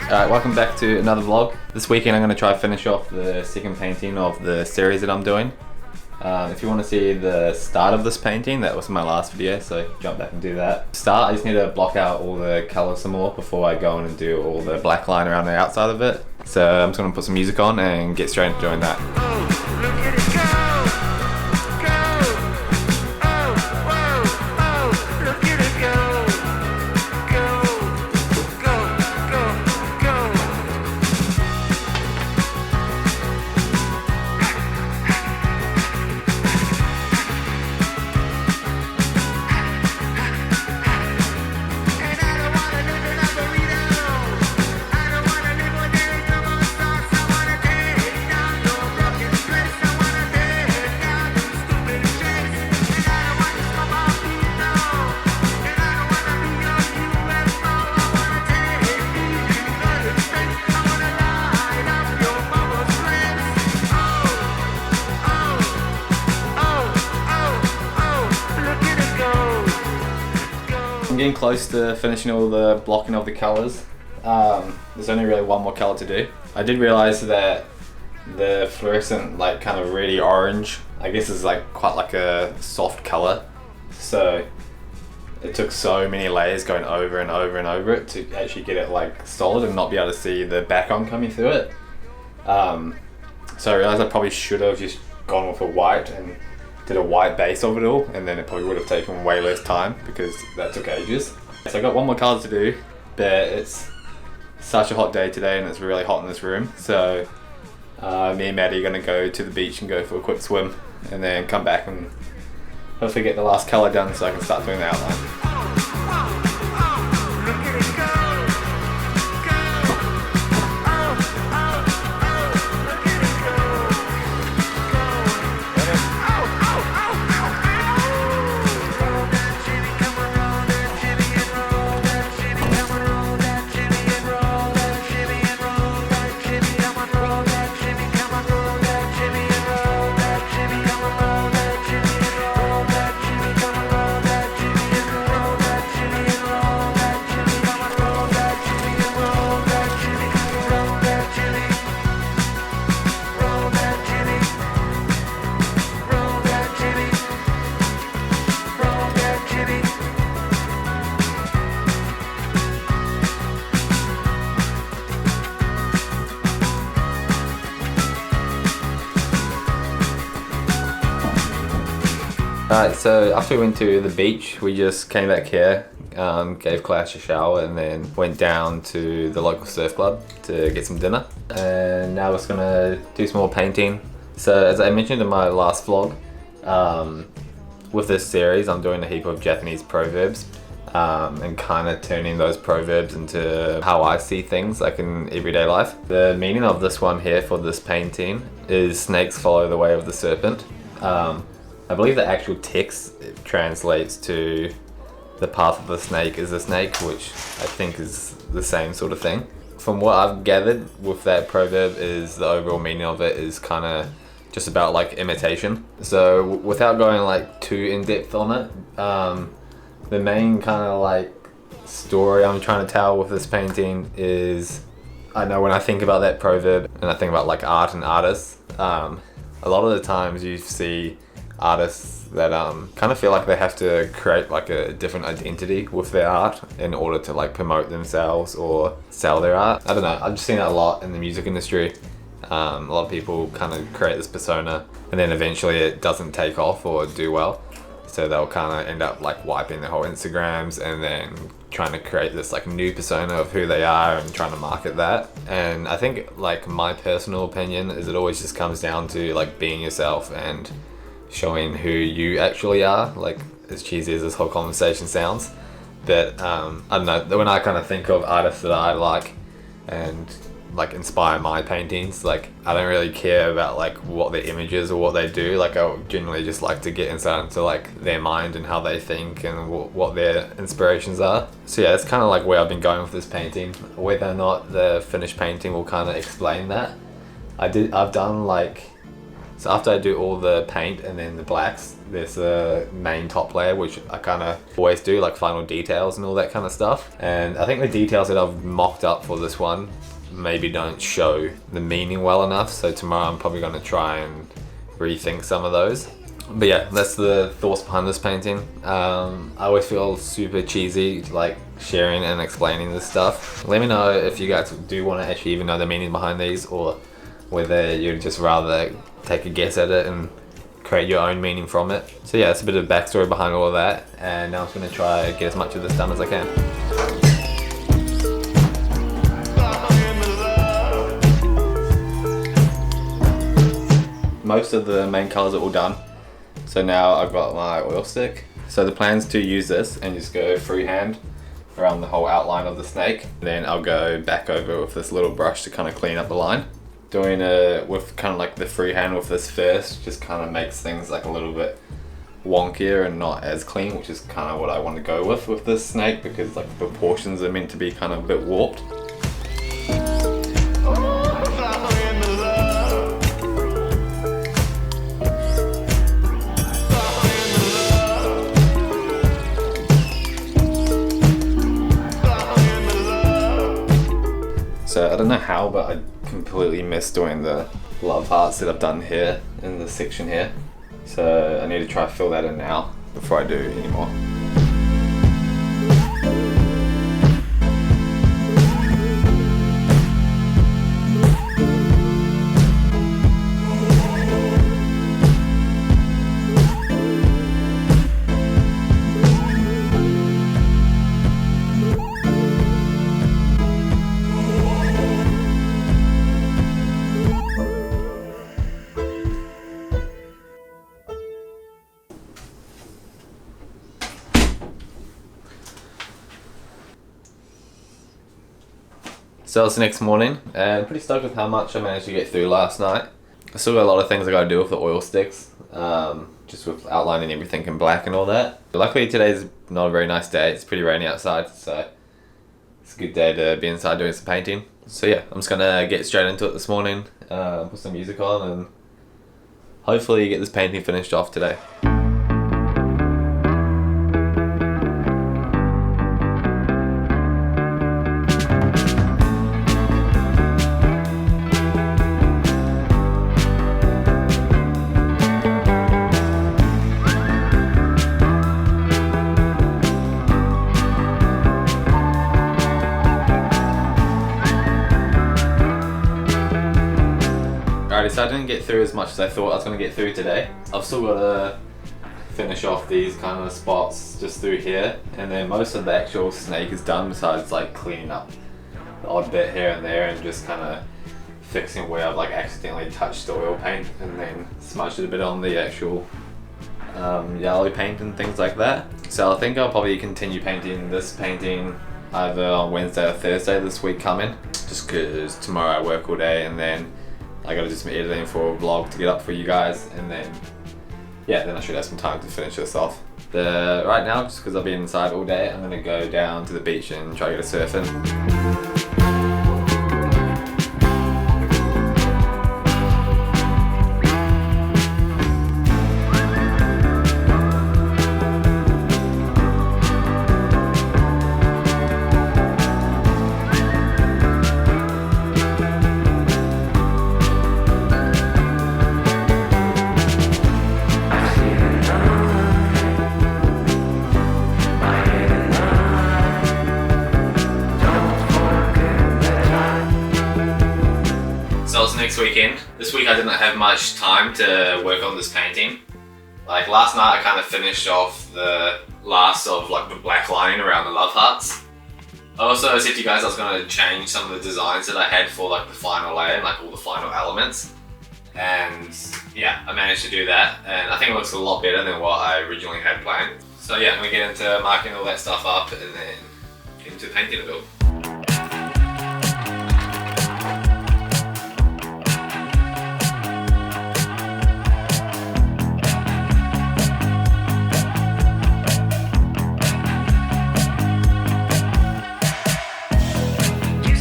Alright, welcome back to another vlog. This weekend I'm going to try to finish off the second painting of the series that I'm doing. If you want to see the start of this painting, that was my last video, so jump back and do that. To start, I just need to block out all the colours some more before I go in and do all the black line around the outside of it. So I'm just going to put some music on and get straight into doing that. I'm getting close to finishing all the blocking of the colours. There's only really one more colour to do. I did realise that the fluorescent, like kind of really orange, I guess is like quite like a soft colour. So it took so many layers going over and over and over it to actually get it like solid and not be able to see the background coming through it. So I realised I probably should have just gone with a white and did a white base of it all, and then it probably would have taken way less time because that took ages. So I got one more colour to do, but it's such a hot day today and it's really hot in this room. So me and Maddie are going to go to the beach and go for a quick swim and then come back and hopefully get the last colour done so I can start doing the outline. Alright, so after we went to the beach, we just came back here, gave Clash a shower and then went down to the local surf club to get some dinner. And now we're just gonna do some more painting. So as I mentioned in my last vlog, with this series I'm doing a heap of Japanese proverbs and kind of turning those proverbs into how I see things like in everyday life. The meaning of this one here for this painting is snakes follow the way of the serpent. I believe the actual text translates to the path of the snake is a snake, which I think is the same sort of thing. From what I've gathered with that proverb is the overall meaning of it is kind of just about like imitation. So without going like too in depth on it, the main kind of like story I'm trying to tell with this painting is, I know when I think about that proverb and I think about like art and artists, a lot of the times you see artists that kind of feel like they have to create like a different identity with their art in order to like promote themselves or sell their art. I don't know, I've just seen that a lot in the music industry. A lot of people kind of create this persona and then eventually it doesn't take off or do well, so they'll kind of end up like wiping their whole Instagrams and then trying to create this like new persona of who they are and trying to market that. And I think like my personal opinion is it always just comes down to like being yourself and showing who you actually are, like as cheesy as this whole conversation sounds. But I don't know, when I kind of think of artists that I like and like inspire my paintings, like I don't really care about like what their images or what they do. Like I generally just like to get inside into like their mind and how they think and what their inspirations are. So yeah, that's kind of like where I've been going with this painting. Whether or not the finished painting will kind of explain that. I've done like So after I do all the paint and then the blacks, there's a main top layer which I kind of always do, like final details and all that kind of stuff. And I think the details that I've mocked up for this one maybe don't show the meaning well enough, so tomorrow I'm probably going to try and rethink some of those. But yeah, that's the thoughts behind this painting. I always feel super cheesy like sharing and explaining this stuff. Let me know if you guys do want to actually even know the meaning behind these, or whether you'd just rather take a guess at it and create your own meaning from it. So yeah, it's a bit of backstory behind all of that, and now I'm just going to try get as much of this done as I can. Most of the main colours are all done. So now I've got my oil stick. So the plan is to use this and just go freehand around the whole outline of the snake. Then I'll go back over with this little brush to kind of clean up the line. Doing it with kind of like the freehand with this first just kind of makes things like a little bit wonkier and not as clean, which is kind of what I want to go with this snake, because like the proportions are meant to be kind of a bit warped. So I don't know how, but I completely missed doing the love hearts that I've done here in this section here. So I need to try to fill that in now before I do any more. So it's the next morning, and I'm pretty stoked with how much I managed to get through last night. I still got a lot of things I gotta do with the oil sticks, just with outlining everything in black and all that. But luckily today's not a very nice day, it's pretty rainy outside, so it's a good day to be inside doing some painting. So yeah, I'm just gonna get straight into it this morning, put some music on, and hopefully get this painting finished off today. So I didn't get through as much as I thought I was going to get through today. I've still got to finish off these kind of spots just through here, and then most of the actual snake is done, besides like cleaning up the odd bit here and there and just kind of fixing where I've like accidentally touched the oil paint and then smudged it a bit on the actual yellow paint and things like that. So I think I'll probably continue painting this painting either on Wednesday or Thursday this week coming, just because tomorrow I work all day, and then I gotta do some editing for a vlog to get up for you guys, and then yeah, then I should have some time to finish this off. Right now, just because I've been inside all day, I'm gonna go down to the beach and try to get a surf in. So it's next weekend. This week I didn't have much time to work on this painting. Like last night I kind of finished off the last of like the black lining around the love hearts. I also said to you guys I was going to change some of the designs that I had for like the final layer and like all the final elements. And yeah, I managed to do that, and I think it looks a lot better than what I originally had planned. So yeah, I'm going to get into marking all that stuff up and then get into painting a bit.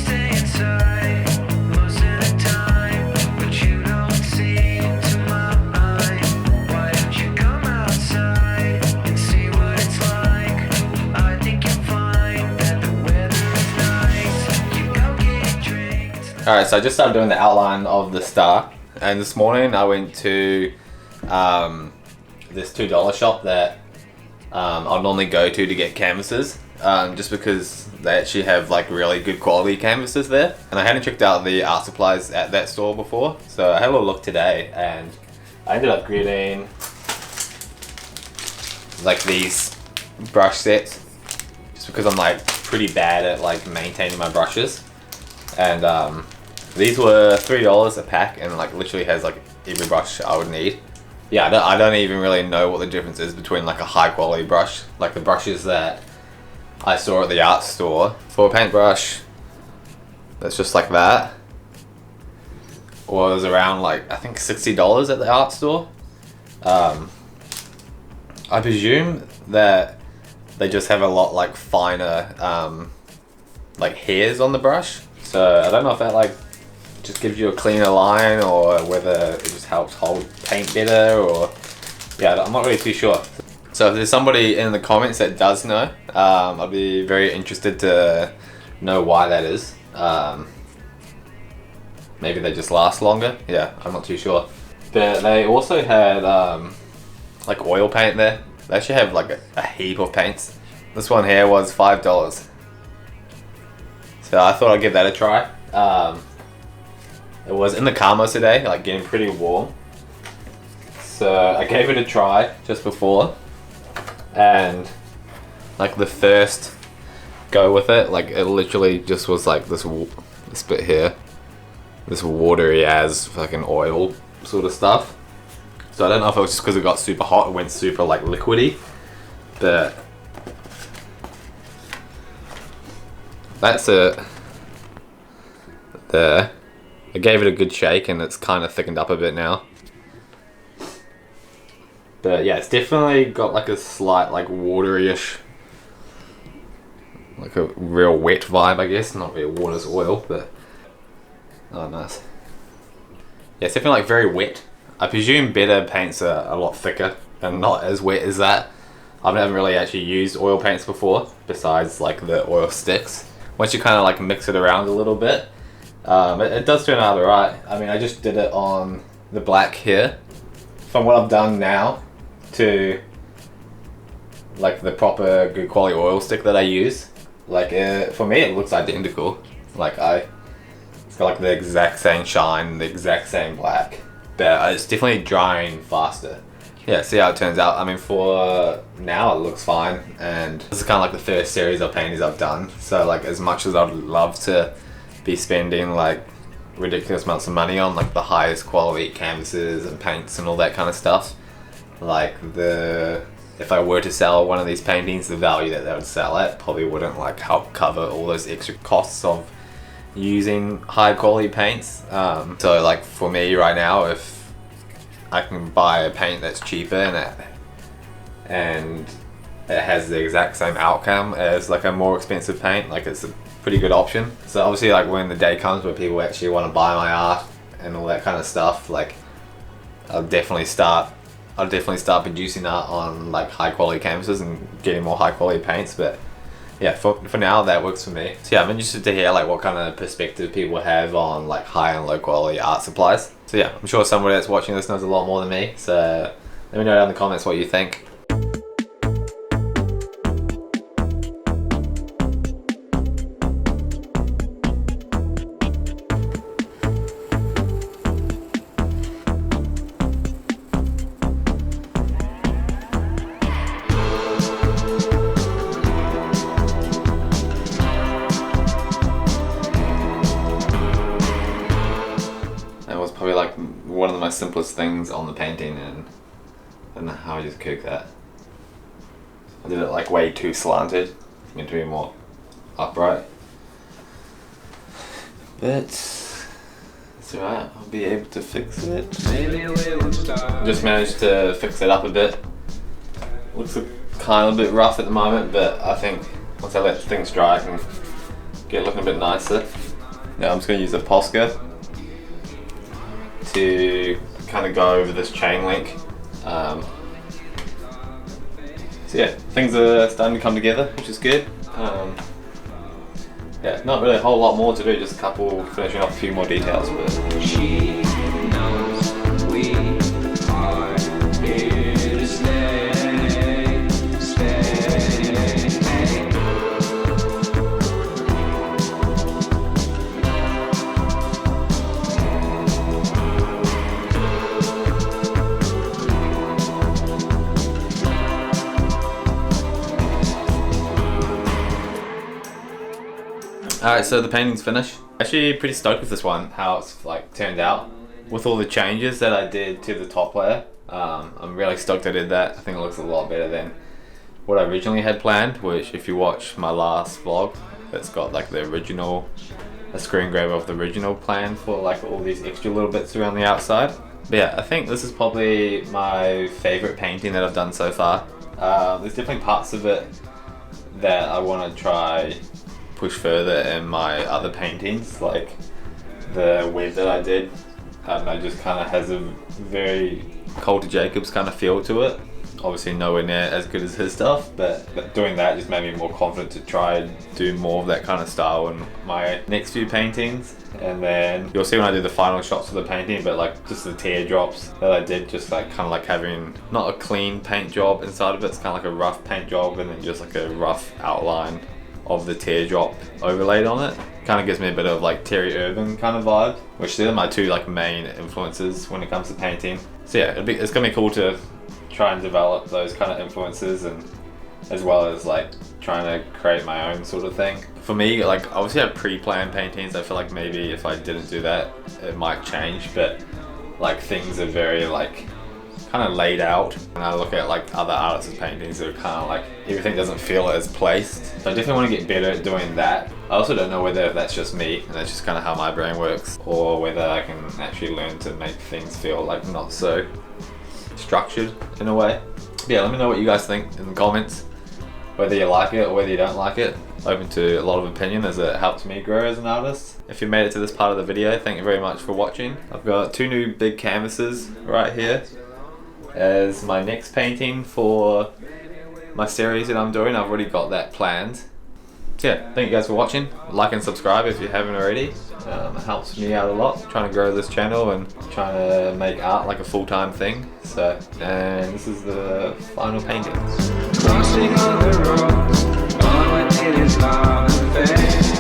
Inside most of the time, but you don't seem to mind. Alright, so I just started doing the outline of the star, and this morning I went to this $2 shop that I'd normally go to get canvases, just because they actually have like really good quality canvases there. And I hadn't checked out the art supplies at that store before, so I had a little look today, and I ended up getting like these brush sets, just because I'm like pretty bad at like maintaining my brushes. And these were $3 a pack, and like literally has like every brush I would need. Yeah, I don't even really know what the difference is between like a high quality brush, like the brushes that I saw at the art store. For a paintbrush that's just like that was around like, I think $60 at the art store. I presume that they just have a lot like finer like hairs on the brush. So I don't know if that like just gives you a cleaner line, or whether it just helps hold paint better, or yeah, I'm not really too sure. So if there's somebody in the comments that does know, I'd be very interested to know why that is. Maybe they just last longer. Yeah, I'm not too sure. But they also had like oil paint there. They actually have like a heap of paints. This one here was $5. So I thought I'd give that a try. It was in the car most of the day, like getting pretty warm. So I gave it a try just before, and like the first go with it, like it literally just was like this bit here, this watery as fucking oil sort of stuff. So I don't know if it was just because it got super hot, it went super like liquidy, but that's it. There. I gave it a good shake, and it's kind of thickened up a bit now. But yeah, it's definitely got like a slight like watery-ish, like a real wet vibe, I guess. Not really water's oil, but oh, nice. Yeah, it's definitely like very wet. I presume better paints are a lot thicker and not as wet as that. I've never really actually used oil paints before, besides like the oil sticks. Once you kind of like mix it around a little bit, it does turn out alright. I mean, I just did it on the black here. From what I've done now to like the proper good quality oil stick that I use, like for me it looks identical. Like it's got like the exact same shine, the exact same black, but it's definitely drying faster. Yeah, see how it turns out. I mean, for now it looks fine, and this is kind of like the first series of paintings I've done. So like, as much as I'd love to be spending like ridiculous amounts of money on like the highest quality canvases and paints and all that kind of stuff, like if I were to sell one of these paintings, the value that they would sell at probably wouldn't like help cover all those extra costs of using high quality paints. So like for me right now, if I can buy a paint that's cheaper and it has the exact same outcome as like a more expensive paint, like it's a pretty good option. So obviously, like when the day comes where people actually want to buy my art and all that kind of stuff, like I'll definitely start producing art on like high quality canvases and getting more high quality paints. But yeah, for now that works for me. So yeah, I'm interested to hear like what kind of perspective people have on like high and low quality art supplies. So yeah, I'm sure somebody that's watching this knows a lot more than me. So let me know down in the comments what you think. Probably like one of the most simplest things on the painting, and I don't know how I just cooked that. I did it like way too slanted. It's meant to be more upright. But it's alright, I'll be able to fix it. Just managed to fix it up a bit. Looks kind of a bit rough at the moment, but I think once I let things dry I can get it looking a bit nicer. Now I'm just going to use a Posca to kind of go over this chain link. So yeah, things are starting to come together, which is good. yeah, not really a whole lot more to do, just a couple, finishing off a few more details. But She knows we are here to stay, stay. alright, so the painting's finished. Actually pretty stoked with this one, how it's like turned out. With all the changes that I did to the top layer, I'm really stoked I did that. I think it looks a lot better than what I originally had planned, which if you watch my last vlog, it's got like the original, a screen grab of the original plan for like all these extra little bits around the outside. But yeah, I think this is probably my favorite painting that I've done so far. There's definitely parts of it that I want to try push further in my other paintings, like the web that I did. I don't know, just kind of has a very Colter Jacobs kind of feel to it. Obviously nowhere near as good as his stuff, but doing that just made me more confident to try and do more of that kind of style in my next few paintings. And then you'll see when I do the final shots of the painting, but like just the teardrops that I did, just like kind of like having not a clean paint job inside of it, it's kind of like a rough paint job and then just like a rough outline of the teardrop overlaid on it. Kind of gives me a bit of like Terry Urban kind of vibe, which they're my two like main influences when it comes to painting. So yeah, it's gonna be cool to try and develop those kind of influences, and as well as like trying to create my own sort of thing. For me, like obviously I have pre-planned paintings. I feel like maybe if I didn't do that, it might change, but like things are very like kind of laid out. And I look at like other artists' paintings that are kind of like everything doesn't feel as placed. So I definitely want to get better at doing that. I also don't know whether that's just me and that's just kind of how my brain works, or whether I can actually learn to make things feel like not so structured in a way. But yeah, let me know what you guys think in the comments, whether you like it or whether you don't like it. Open to a lot of opinion as it helps me grow as an artist. If you made it to this part of the video, thank you very much for watching. I've got two new big canvases right here as my next painting for my series that I'm doing. I've already got that planned. So yeah, thank you guys for watching. Like and subscribe if you haven't already. It helps me out a lot trying to grow this channel and trying to make art like a full-time thing. So, and this is the final painting. Crossing all the roads, all within is love and faith.